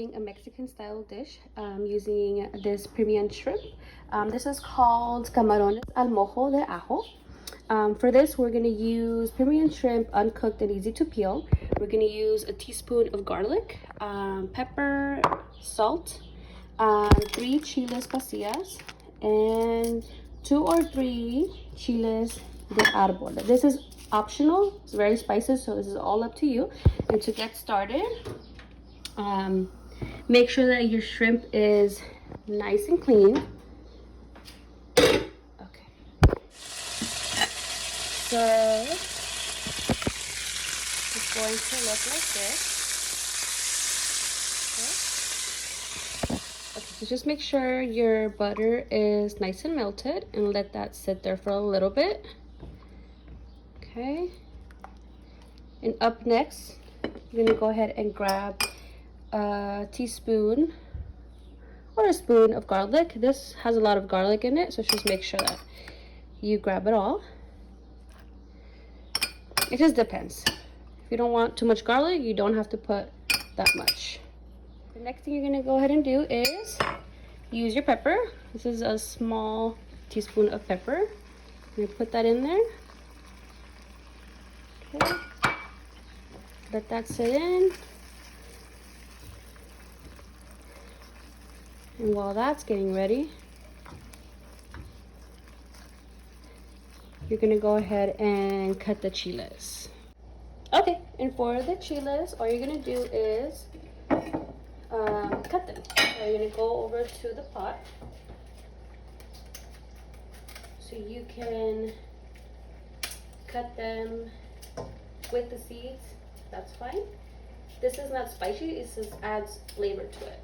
doing a Mexican style dish using this premium shrimp. This is called Camarones Al Mojo De Ajo. For this, we're gonna use premium shrimp, uncooked and easy to peel. We're gonna use a teaspoon of garlic, pepper, salt, 3 chiles pasillas, and 2 or 3 chiles de árbol. This is optional. It's very spicy, so this is all up to you. And to get started, make sure that your shrimp is nice and clean. Okay. So it's going to look like this. Okay, so just make sure your butter is nice and melted and let that sit there for a little bit. Okay. And up next, you're gonna go ahead and grab a teaspoon or a spoon of garlic. This has a lot of garlic in it, so just make sure that you grab it all. It just depends. If you don't want too much garlic, you don't have to put that much. The next thing you're gonna go ahead and do is use your pepper. This is a small teaspoon of pepper. You're gonna put that in there. Okay. Let that sit in. And while that's getting ready, you're gonna go ahead and cut the chiles. Okay, and for the chiles, all you're gonna do is cut them. So you're gonna go over to the pot so you can cut them with the seeds. That's fine. This is not spicy, it just adds flavor to it.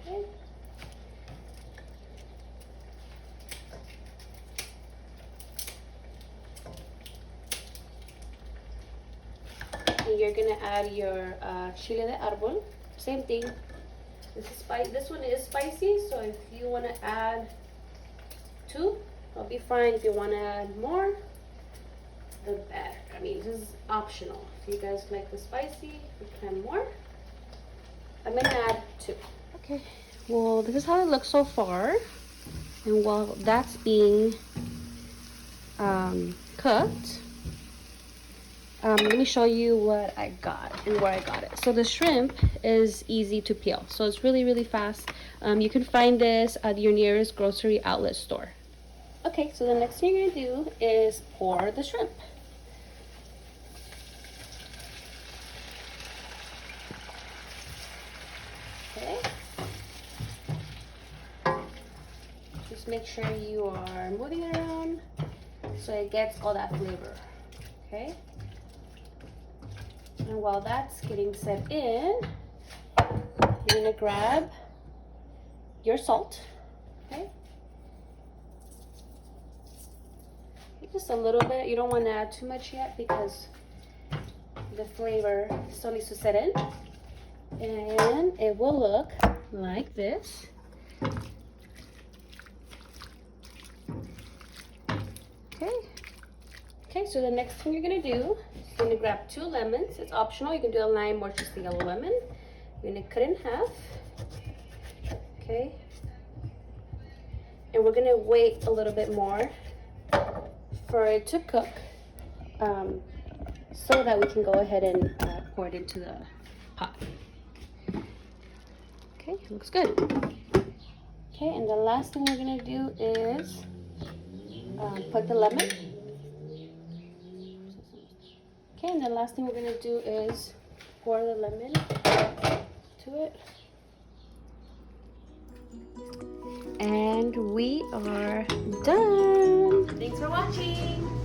Okay. And you're gonna add your chile de árbol. Same thing. This one is spicy, so if you want to add 2, that'll be fine. If you want to add more, the better. I mean, this is optional. If you guys like the spicy, you can add more. I'm gonna add 2. Okay, well, this is how it looks so far. And while that's being cooked, let me show you what I got and where I got it. So the shrimp is easy to peel, so it's really fast. You can find this at your nearest grocery outlet store. Okay, so the next thing you're gonna do is pour the shrimp. Okay. Just make sure you are moving it around so it gets all that flavor. Okay. And while that's getting set in, you're gonna grab your salt, okay? Just a little bit. You don't want to add too much yet because the flavor still needs to set in. And it will look like this. Okay. Okay, so the next thing you're gonna do, you're gonna grab 2 lemons. It's optional. You can do a lime or just a yellow lemon. You're gonna cut in half. Okay. And we're gonna wait a little bit more for it to cook, so that we can go ahead and pour it into the pot. Okay, looks good. Okay, and the last thing we're gonna do is put the lemon. Okay, and the last thing we're gonna do is pour the lemon to it. And we are done. Thanks for watching.